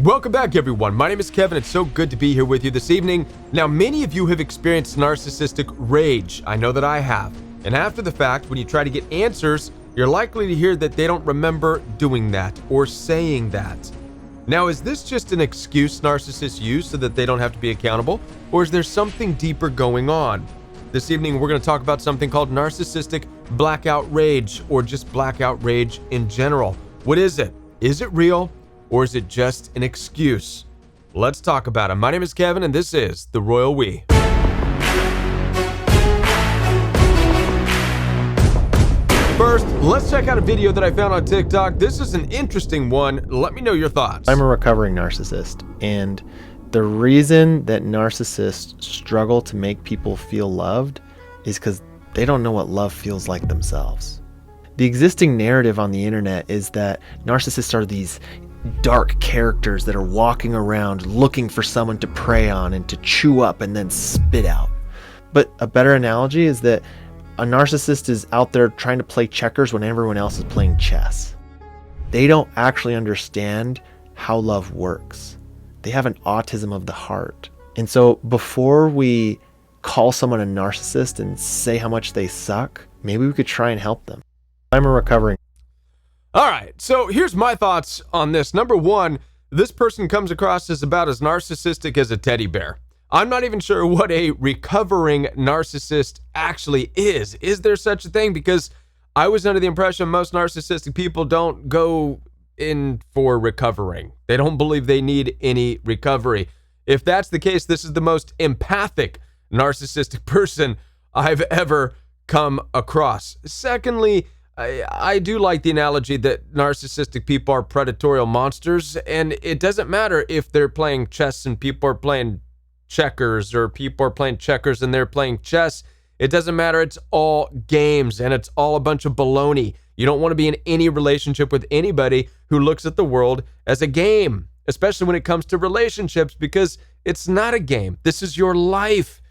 Welcome back, everyone. My name is Kevin. It's so good to be here with you this evening. Now, many of you have experienced narcissistic rage. I know that I have. And after the fact, when you try to get answers, you're likely to hear that they don't remember doing that or saying that. Now, is this just an excuse narcissists use so that they don't have to be accountable? Or is there something deeper going on? This evening, we're going to talk about something called narcissistic blackout rage, or just blackout rage in general. What is it? Is it real? Or is it just an excuse? Let's talk about it. My name is Kevin, and this is The Royal We. First, let's check out a video that I found on TikTok. This is an interesting one. Let me know your thoughts. I'm a recovering narcissist, and the reason that narcissists struggle to make people feel loved is because they don't know what love feels like themselves. The existing narrative on the internet is that narcissists are these dark characters that are walking around looking for someone to prey on and to chew up and then spit out. But a better analogy is that a narcissist is out there trying to play checkers when everyone else is playing chess. They don't actually understand how love works. They have an autism of the heart. And so before we call someone a narcissist and say how much they suck, maybe we could try and help them. I'm a recovering. All right, so here's my thoughts on this. Number one, this person comes across as about as narcissistic as a teddy bear. I'm not even sure what a recovering narcissist actually is. Is there such a thing? Because I was under the impression most narcissistic people don't go in for recovering. They don't believe they need any recovery. If that's the case, this is the most empathic narcissistic person I've ever come across. Secondly, I do like the analogy that narcissistic people are predatory monsters, and it doesn't matter if they're playing chess and people are playing checkers, or people are playing checkers and they're playing chess. It doesn't matter. It's all games, and it's all a bunch of baloney. You don't want to be in any relationship with anybody who looks at the world as a game, especially when it comes to relationships, because it's not a game. This is your life.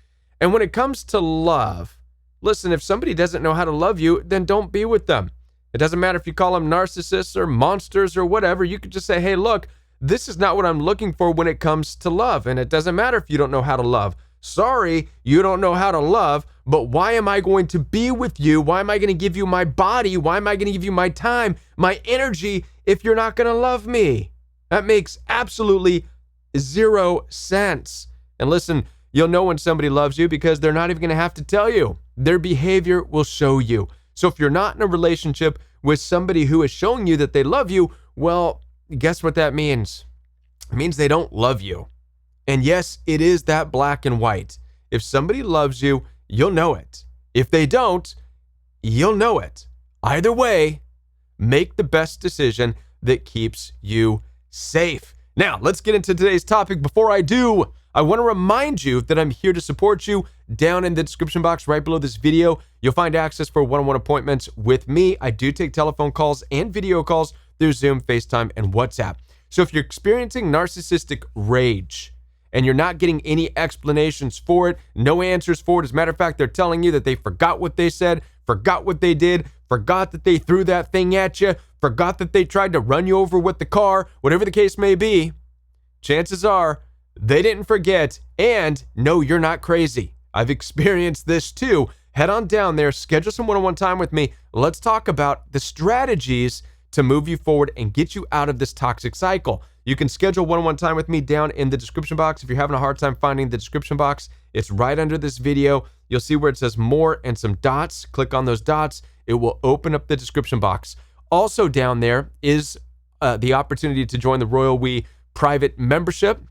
And when it comes to love, listen, if somebody doesn't know how to love you, then don't be with them. It doesn't matter if you call them narcissists or monsters or whatever. You could just say, hey, look, this is not what I'm looking for when it comes to love. And it doesn't matter if you don't know how to love. Sorry, you don't know how to love, but why am I going to be with you? Why am I going to give you my body? Why am I going to give you my time, my energy, if you're not going to love me? That makes absolutely zero sense. And listen, you'll know when somebody loves you because they're not even going to have to tell you. Their behavior will show you. So if you're not in a relationship with somebody who is showing you that they love you, well, guess what that means? It means they don't love you. And yes, it is that black and white. If somebody loves you, you'll know it. If they don't, you'll know it. Either way, make the best decision that keeps you safe. Now, let's get into today's topic. Before I do, I want to remind you that I'm here to support you. Down in the description box right below this video, you'll find access for one-on-one appointments with me. I do take telephone calls and video calls through Zoom, FaceTime, and WhatsApp. So if you're experiencing narcissistic rage and you're not getting any explanations for it, no answers for it, as a matter of fact, they're telling you that they forgot what they said, forgot what they did, forgot that they threw that thing at you, forgot that they tried to run you over with the car, whatever the case may be, chances are they didn't forget, and no, you're not crazy. I've experienced this too. Head on down there, schedule some one-on-one time with me. Let's talk about the strategies to move you forward and get you out of this toxic cycle. You can schedule one-on-one time with me down in the description box. If you're having a hard time finding the description box, it's right under this video. You'll see where it says more and some dots. Click on those dots. It will open up the description box. Also down there is the opportunity to join the Royal We private membership.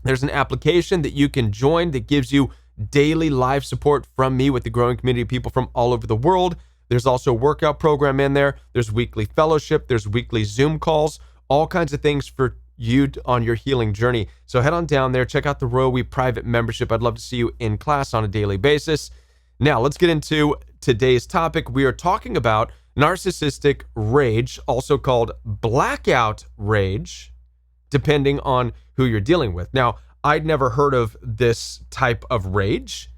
There's an application that you can join that gives you daily live support from me with the growing community of people from all over the world. There's also a workout program in there. There's weekly fellowship. There's weekly Zoom calls, all kinds of things for you on your healing journey. So head on down there, check out the Royal We private membership. I'd love to see you in class on a daily basis. Now, let's get into today's topic. We are talking about narcissistic rage, also called blackout rage, depending on who you're dealing with. Now, I'd never heard of this type of rage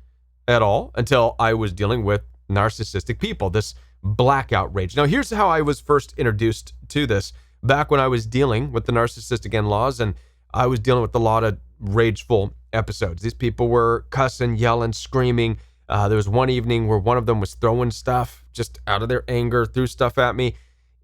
at all until I was dealing with narcissistic people, this blackout rage. Now, here's how I was first introduced to this. Back when I was dealing with the narcissistic in-laws, and I was dealing with a lot of rageful episodes. These people were cussing, yelling, screaming. There was one evening where one of them was throwing stuff just out of their anger, threw stuff at me.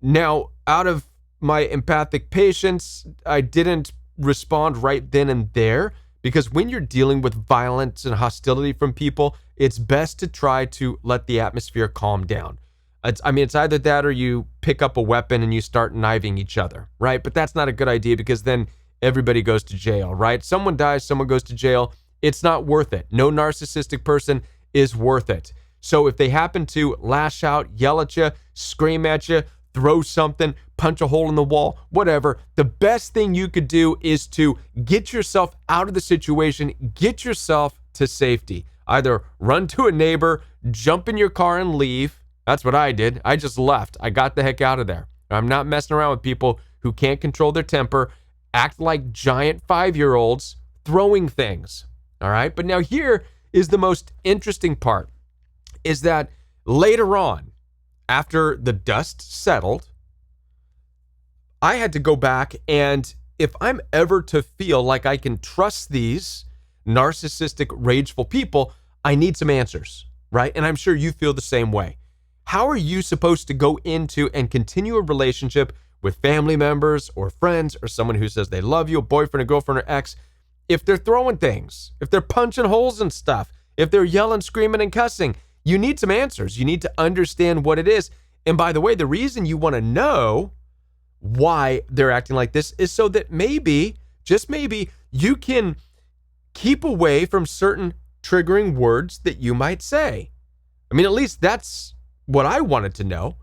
Now, out of my empathic patience, I didn't respond right then and there, because when you're dealing with violence and hostility from people, it's best to try to let the atmosphere calm down. It's either that or you pick up a weapon and you start knifing each other, right? But that's not a good idea, because then everybody goes to jail, right? Someone dies, someone goes to jail. It's not worth it. No narcissistic person is worth it. So if they happen to lash out, yell at you, scream at you, throw something, punch a hole in the wall, whatever, the best thing you could do is to get yourself out of the situation, get yourself to safety. Either run to a neighbor, jump in your car and leave. That's what I did. I just left. I got the heck out of there. I'm not messing around with people who can't control their temper, act like giant 5-year-olds, throwing things. All right? But now here is the most interesting part, is that later on, after the dust settled, I had to go back, and if I'm ever to feel like I can trust these narcissistic, rageful people, I need some answers, right? And I'm sure you feel the same way. How are you supposed to go into and continue a relationship with family members or friends or someone who says they love you, a boyfriend, a girlfriend, or ex, if they're throwing things, if they're punching holes and stuff, if they're yelling, screaming, and cussing? You need some answers. You need to understand what it is. And by the way, the reason you want to know why they're acting like this is so that maybe, just maybe, you can keep away from certain triggering words that you might say. At least that's what I wanted to know.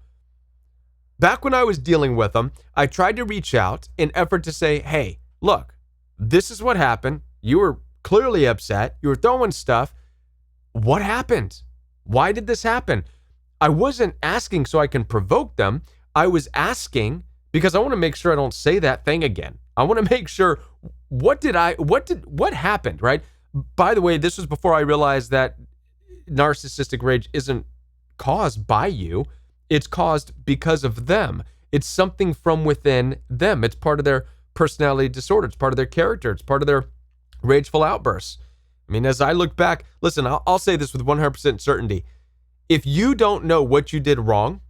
Back when I was dealing with them, I tried to reach out in effort to say, hey, look, this is what happened. You were clearly upset. You were throwing stuff. What happened? Why did this happen? I wasn't asking so I can provoke them. I was asking because I want to make sure I don't say that thing again. I want to make sure what happened, right? By the way, this was before I realized that narcissistic rage isn't caused by you. It's caused because of them. It's something from within them. It's part of their personality disorder. It's part of their character. It's part of their rageful outbursts. As I look back, listen, I'll say this with 100% certainty. If you don't know what you did wrong,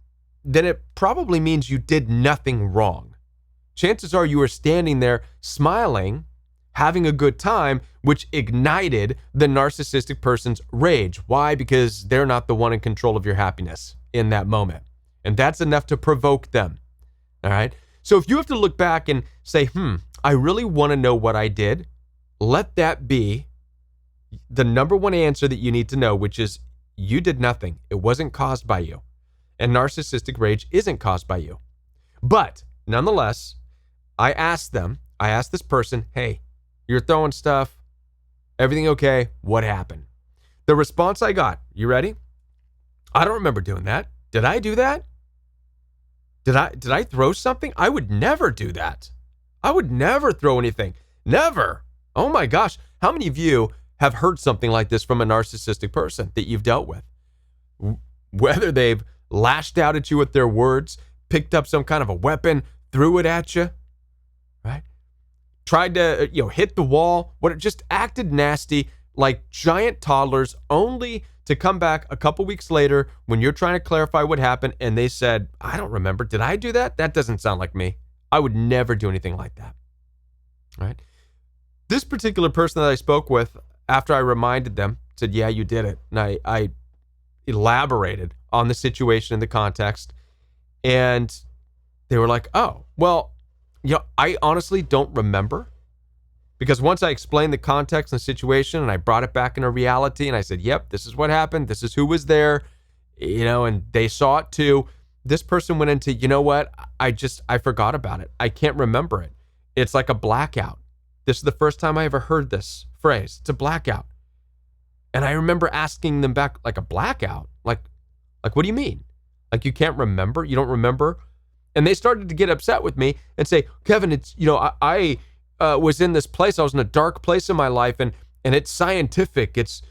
then it probably means you did nothing wrong. Chances are you were standing there smiling, having a good time, which ignited the narcissistic person's rage. Why? Because they're not the one in control of your happiness in that moment. And that's enough to provoke them. All right? So if you have to look back and say, I really want to know what I did, let that be the number one answer that you need to know, which is you did nothing. It wasn't caused by you. And narcissistic rage isn't caused by you. But nonetheless, I asked this person, hey, you're throwing stuff. Everything okay? What happened? The response I got, you ready? I don't remember doing that. Did I do that? Did I throw something? I would never do that. I would never throw anything. Never. Oh my gosh. How many of you have heard something like this from a narcissistic person that you've dealt with? Whether they've lashed out at you with their words, picked up some kind of a weapon, threw it at you, right? Tried to, hit the wall, just acted nasty like giant toddlers, only to come back a couple weeks later when you're trying to clarify what happened and they said, I don't remember. Did I do that? That doesn't sound like me. I would never do anything like that, right? This particular person that I spoke with, after I reminded them, said, yeah, you did it. And I elaborated on the situation and the context. And they were like, oh, well, I honestly don't remember. Because once I explained the context and the situation and I brought it back into reality and I said, yep, this is what happened. This is who was there, and they saw it too. This person went into, you know what? I forgot about it. I can't remember it. It's like a blackout. This is the first time I ever heard this phrase. It's a blackout. And I remember asking them back, like, a blackout? Like, what do you mean? Like, you can't remember? You don't remember? And they started to get upset with me and say, Kevin, it's, I was in this place. I was in a dark place in my life, and it's scientific. It's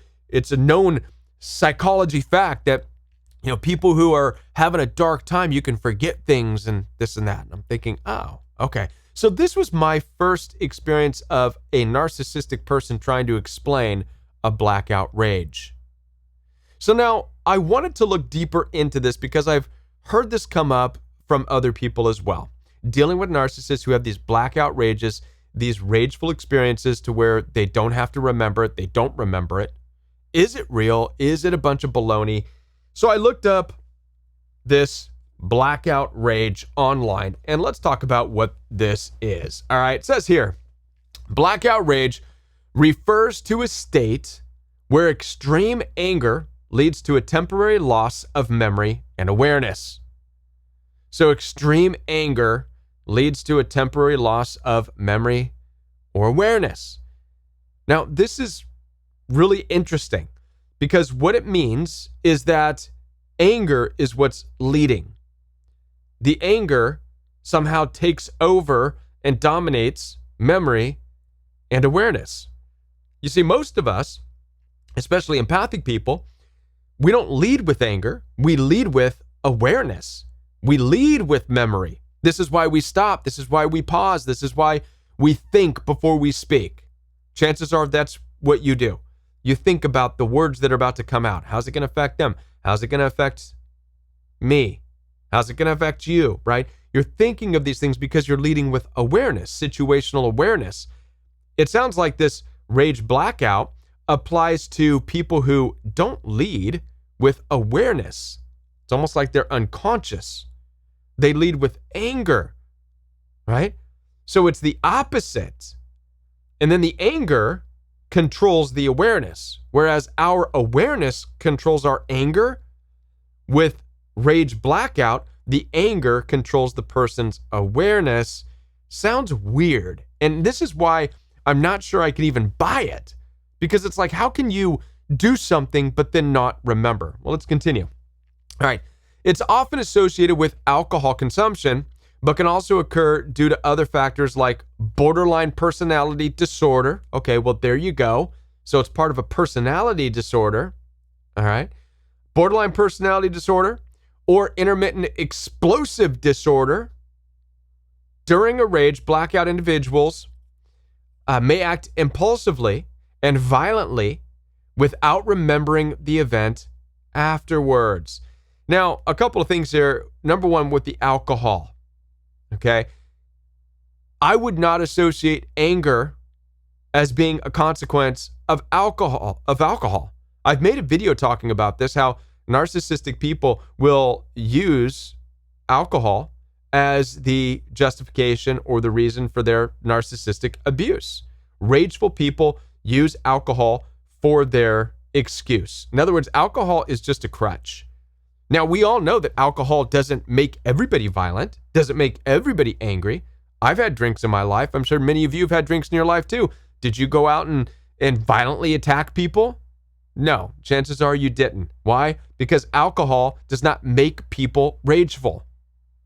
a known psychology fact that, people who are having a dark time, you can forget things and this and that. And I'm thinking, oh, okay. So this was my first experience of a narcissistic person trying to explain a blackout rage. So now I wanted to look deeper into this because I've heard this come up from other people as well. Dealing with narcissists who have these blackout rages, these rageful experiences to where they don't have to remember it, they don't remember it. Is it real? Is it a bunch of baloney? So I looked up this blackout rage online, and let's talk about what this is. All right, it says here, blackout rage refers to a state where extreme anger leads to a temporary loss of memory and awareness. So extreme anger leads to a temporary loss of memory or awareness. Now, this is really interesting because what it means is that anger is what's leading. The anger somehow takes over and dominates memory and awareness. You see, most of us, especially empathic people, we don't lead with anger. We lead with awareness. We lead with memory. This is why we stop. This is why we pause. This is why we think before we speak. Chances are that's what you do. You think about the words that are about to come out. How's it going to affect them? How's it going to affect me? How's it going to affect you, right? You're thinking of these things because you're leading with awareness, situational awareness. It sounds like this rage blackout applies to people who don't lead with awareness. It's almost like they're unconscious. They lead with anger, right? So it's the opposite. And then the anger controls the awareness, whereas our awareness controls our anger. With rage blackout, the anger controls the person's awareness. Sounds weird. And this is why I'm not sure I can even buy it. Because it's like, how can you do something but then not remember? Well, let's continue. All right. It's often associated with alcohol consumption, but can also occur due to other factors like borderline personality disorder. Okay, well, there you go. So it's part of a personality disorder. All right. Borderline personality disorder or intermittent explosive disorder. During a rage, blackout individuals may act impulsively and violently without remembering the event afterwards. Now, a couple of things here. Number one, with the alcohol, okay? I would not associate anger as being a consequence of alcohol. I've made a video talking about this, how narcissistic people will use alcohol as the justification or the reason for their narcissistic abuse. Rageful people use alcohol for their excuse. In other words, alcohol is just a crutch. Now, we all know that alcohol doesn't make everybody violent, doesn't make everybody angry. I've had drinks in my life. I'm sure many of you have had drinks in your life too. Did you go out and violently attack people? No, chances are you didn't. Why? Because alcohol does not make people rageful.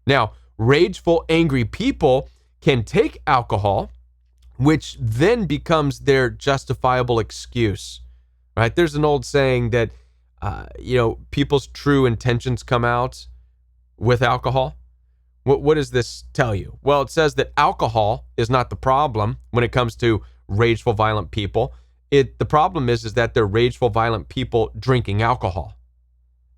Now, rageful, angry people can take alcohol, which then becomes their justifiable excuse, right? There's an old saying that, people's true intentions come out with alcohol. What does this tell you? Well, it says that alcohol is not the problem when it comes to rageful, violent people. The problem is that they're rageful, violent people drinking alcohol.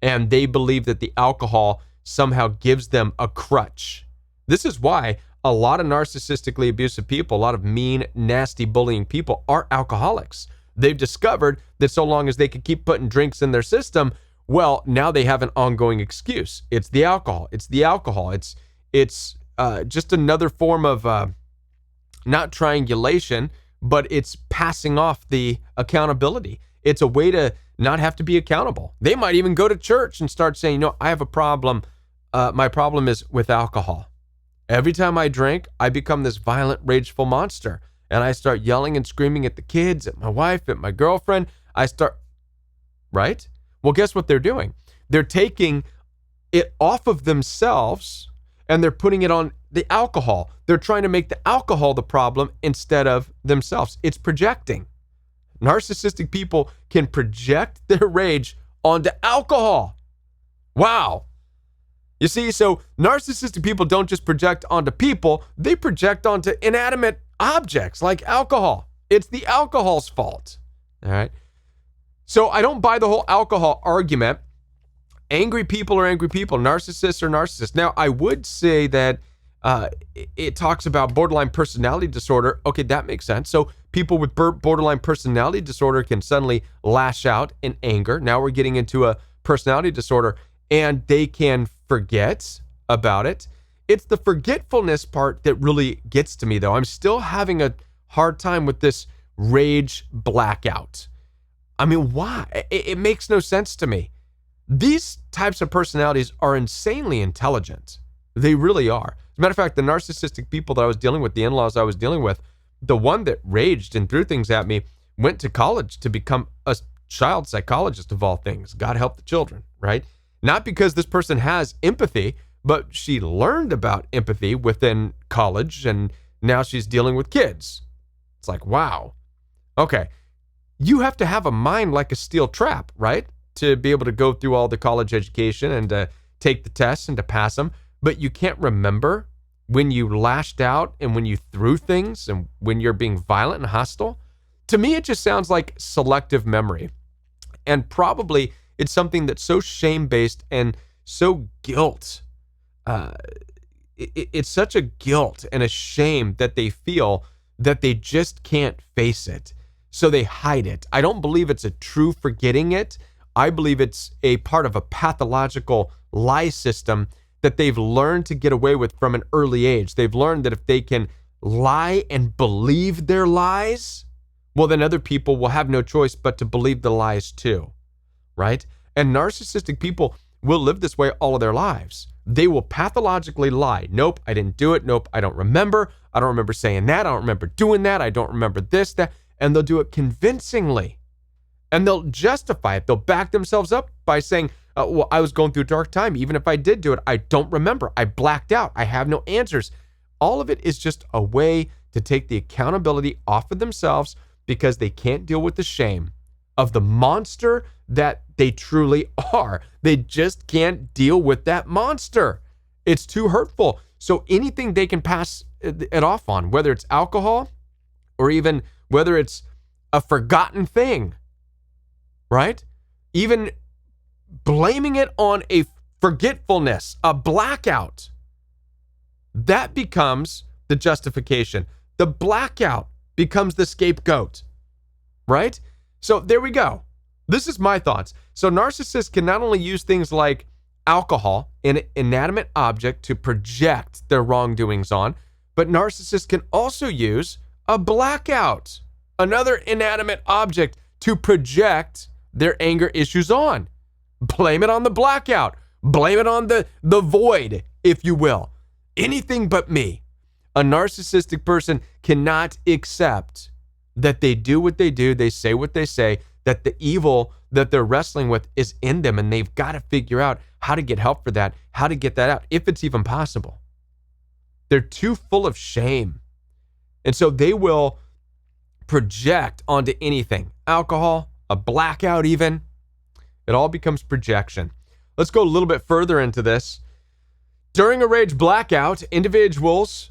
And they believe that the alcohol somehow gives them a crutch. This is why a lot of narcissistically abusive people, a lot of mean, nasty, bullying people are alcoholics. They've discovered that so long as they can keep putting drinks in their system, well, now they have an ongoing excuse. It's the alcohol. It's the alcohol. It's just another form of not triangulation, but it's passing off the accountability. It's a way to not have to be accountable. They might even go to church and start saying, I have a problem. My problem is with alcohol. Every time I drink, I become this violent, rageful monster. And I start yelling and screaming at the kids, at my wife, at my girlfriend. Right? Well, guess what they're doing? They're taking it off of themselves and they're putting it on the alcohol. They're trying to make the alcohol the problem instead of themselves. It's projecting. Narcissistic people can project their rage onto alcohol. Wow. You see, so narcissistic people don't just project onto people, they project onto inanimate objects like alcohol. It's the alcohol's fault. All right. So I don't buy the whole alcohol argument. Angry people are angry people. Narcissists are narcissists. Now, I would say that it talks about borderline personality disorder. Okay, that makes sense. So people with borderline personality disorder can suddenly lash out in anger. Now we're getting into a personality disorder, and they can forget about it. It's the forgetfulness part that really gets to me, though. I'm still having a hard time with this rage blackout. I mean, why? It makes no sense to me. These types of personalities are insanely intelligent. They really are. As a matter of fact, the narcissistic people that I was dealing with, the in-laws I was dealing with, the one that raged and threw things at me went to college to become a child psychologist of all things. God help the children, right? Not because this person has empathy, but she learned about empathy within college, and now she's dealing with kids. It's like, wow. Okay. You have to have a mind like a steel trap, right? To be able to go through all the college education and to take the tests and to pass them. But you can't remember when you lashed out and when you threw things and when you're being violent and hostile. To me, it just sounds like selective memory. And probably it's something that's so shame-based and so guilt. It's such a guilt and a shame that they feel that they just can't face it. So they hide it. I don't believe it's a true forgetting it. I believe it's a part of a pathological lie system that they've learned to get away with from an early age. They've learned that if they can lie and believe their lies, well, then other people will have no choice but to believe the lies too, right? And narcissistic people will live this way all of their lives. They will pathologically lie. Nope, I didn't do it. Nope, I don't remember. I don't remember saying that. I don't remember doing that. I don't remember this, that. And they'll do it convincingly. And they'll justify it. They'll back themselves up by saying, well, I was going through a dark time. Even if I did do it, I don't remember. I blacked out. I have no answers. All of it is just a way to take the accountability off of themselves because they can't deal with the shame of the monster that they truly are. They just can't deal with that monster. It's too hurtful. So anything they can pass it off on, whether it's alcohol or even whether it's a forgotten thing, right? Even blaming it on a forgetfulness, a blackout, that becomes the justification. The blackout becomes the scapegoat, right? So there we go. This is my thoughts. So narcissists can not only use things like alcohol, an inanimate object, to project their wrongdoings on, but narcissists can also use a blackout, another inanimate object, to project their anger issues on. Blame it on the blackout. Blame it on the void, if you will. Anything but me. A narcissistic person cannot accept that they do what they do, they say what they say, that the evil that they're wrestling with is in them, and they've got to figure out how to get help for that, how to get that out, if it's even possible. They're too full of shame. And so they will project onto anything. Alcohol, a blackout even. It all becomes projection. Let's go a little bit further into this. During a rage blackout, individuals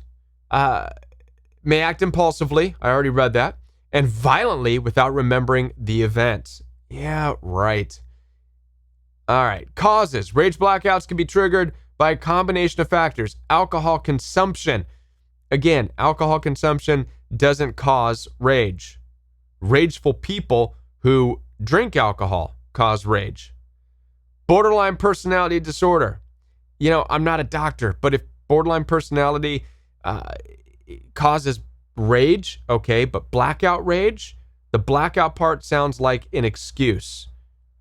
may act impulsively. I already read that. And violently without remembering the event. Yeah, right. All right. Causes. Rage blackouts can be triggered by a combination of factors. Alcohol consumption. Again, alcohol consumption doesn't cause rage. Rageful people who drink alcohol cause rage. Borderline personality disorder. You know, I'm not a doctor, but if borderline personality causes rage, okay, but blackout rage, the blackout part sounds like an excuse,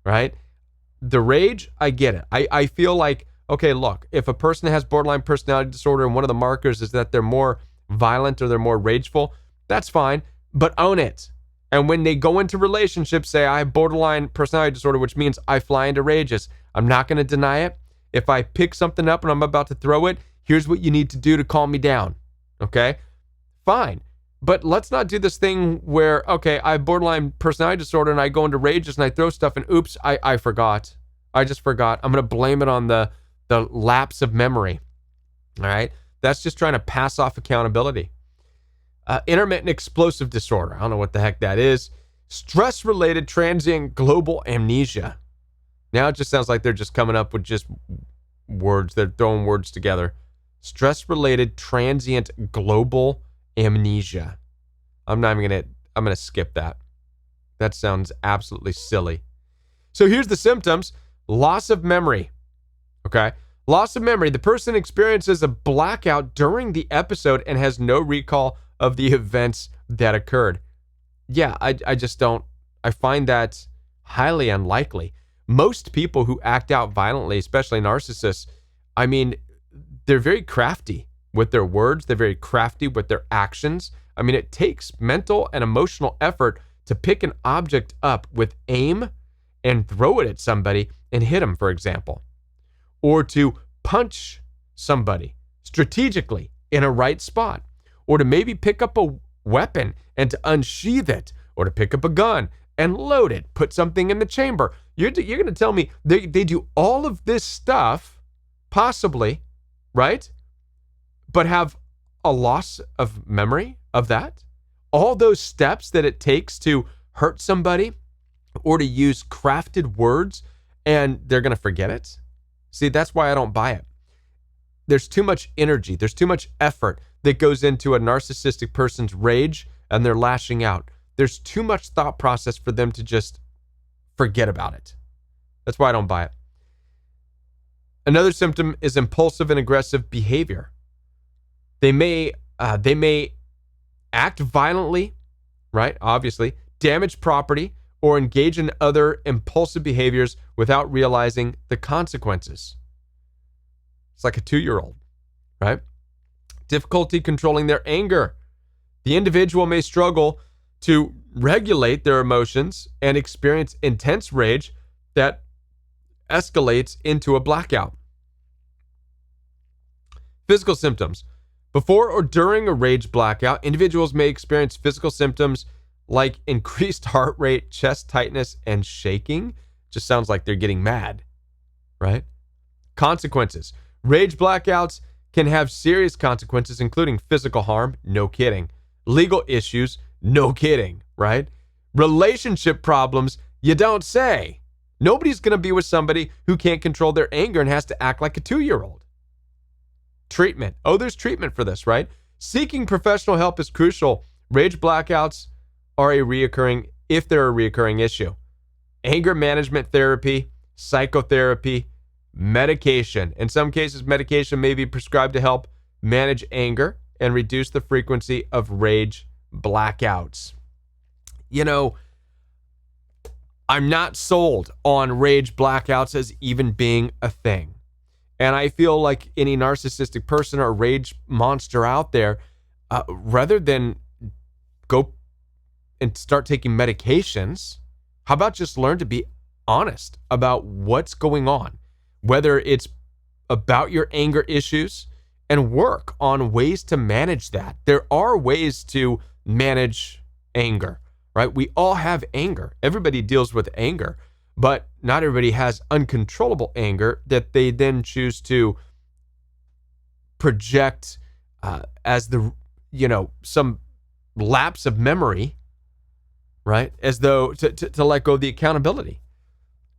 right? The rage, I get it. I feel like, okay, look, if a person has borderline personality disorder and one of the markers is that they're more violent or they're more rageful, that's fine, but own it. And when they go into relationships, say, I have borderline personality disorder, which means I fly into rages. I'm not going to deny it. If I pick something up and I'm about to throw it, here's what you need to do to calm me down, okay? Fine. But let's not do this thing where, okay, I have borderline personality disorder and I go into rages and I throw stuff and oops, I forgot. I just forgot. I'm going to blame it on the the lapse of memory. All right. That's just trying to pass off accountability. Intermittent explosive disorder. I don't know what the heck that is. Stress-related transient global amnesia. Now it just sounds like they're just coming up with just words. They're throwing words together. Stress-related transient global amnesia. I'm going to skip that. That sounds absolutely silly. So here's the symptoms. Loss of memory. Okay. Loss of memory. The person experiences a blackout during the episode and has no recall of the events that occurred. Yeah, I just don't. I find that highly unlikely. Most people who act out violently, especially narcissists, I mean, they're very crafty with their words. They're very crafty with their actions. I mean, it takes mental and emotional effort to pick an object up with aim and throw it at somebody and hit them, for example. Or to punch somebody strategically in a right spot. Or to maybe pick up a weapon and to unsheath it. Or to pick up a gun and load it, put something in the chamber. You're going to tell me they do all of this stuff, possibly, right? But have a loss of memory of that? All those steps that it takes to hurt somebody or to use crafted words, and they're going to forget it? See, that's why I don't buy it. There's too much energy. There's too much effort that goes into a narcissistic person's rage and they're lashing out. There's too much thought process for them to just forget about it. That's why I don't buy it. Another symptom is impulsive and aggressive behavior. They may act violently, right? Obviously, damage property, or engage in other impulsive behaviors without realizing the consequences. It's like a 2-year-old, right? Difficulty controlling their anger. The individual may struggle to regulate their emotions and experience intense rage that escalates into a blackout. Physical symptoms. Before or during a rage blackout, individuals may experience physical symptoms like increased heart rate, chest tightness, and shaking. Just sounds like they're getting mad, right? Consequences. Rage blackouts can have serious consequences, including physical harm, no kidding. Legal issues, no kidding, right? Relationship problems, you don't say. Nobody's going to be with somebody who can't control their anger and has to act like a 2-year-old. Treatment. Oh, there's treatment for this, right? Seeking professional help is crucial. Rage blackouts are if they're a reoccurring issue. Anger management therapy, psychotherapy, medication. In some cases, medication may be prescribed to help manage anger and reduce the frequency of rage blackouts. You know, I'm not sold on rage blackouts as even being a thing. And I feel like any narcissistic person or rage monster out there, rather than go and start taking medications, how about just learn to be honest about what's going on, whether it's about your anger issues, and work on ways to manage that. There are ways to manage anger, right? We all have anger. Everybody deals with anger, but not everybody has uncontrollable anger that they then choose to project as some lapse of memory, right? As though to let go of the accountability.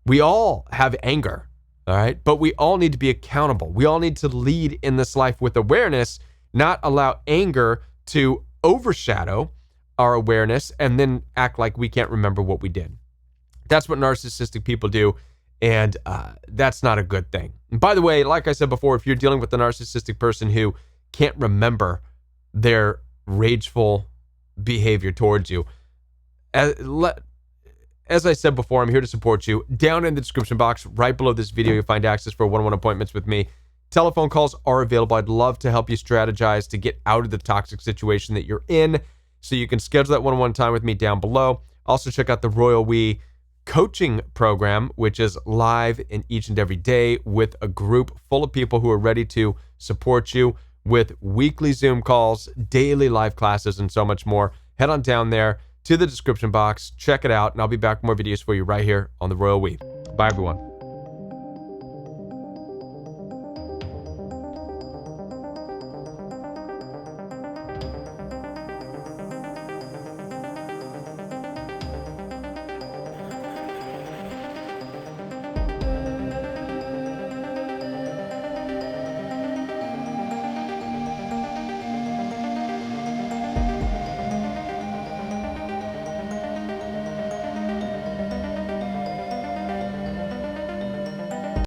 We all have anger, all right? But we all need to be accountable. We all need to lead in this life with awareness, not allow anger to overshadow our awareness and then act like we can't remember what we did. That's what narcissistic people do, and that's not a good thing. And by the way, like I said before, if you're dealing with a narcissistic person who can't remember their rageful behavior towards you, as I said before, I'm here to support you. Down in the description box, right below this video, you'll find access for one-on-one appointments with me. Telephone calls are available. I'd love to help you strategize to get out of the toxic situation that you're in. So you can schedule that one-on-one time with me down below. Also, check out the Royal We coaching program, which is live in each and every day with a group full of people who are ready to support you with weekly Zoom calls, daily live classes, and so much more. Head on down there to the description box, check it out, and I'll be back with more videos for you right here on the Royal We. Bye, everyone.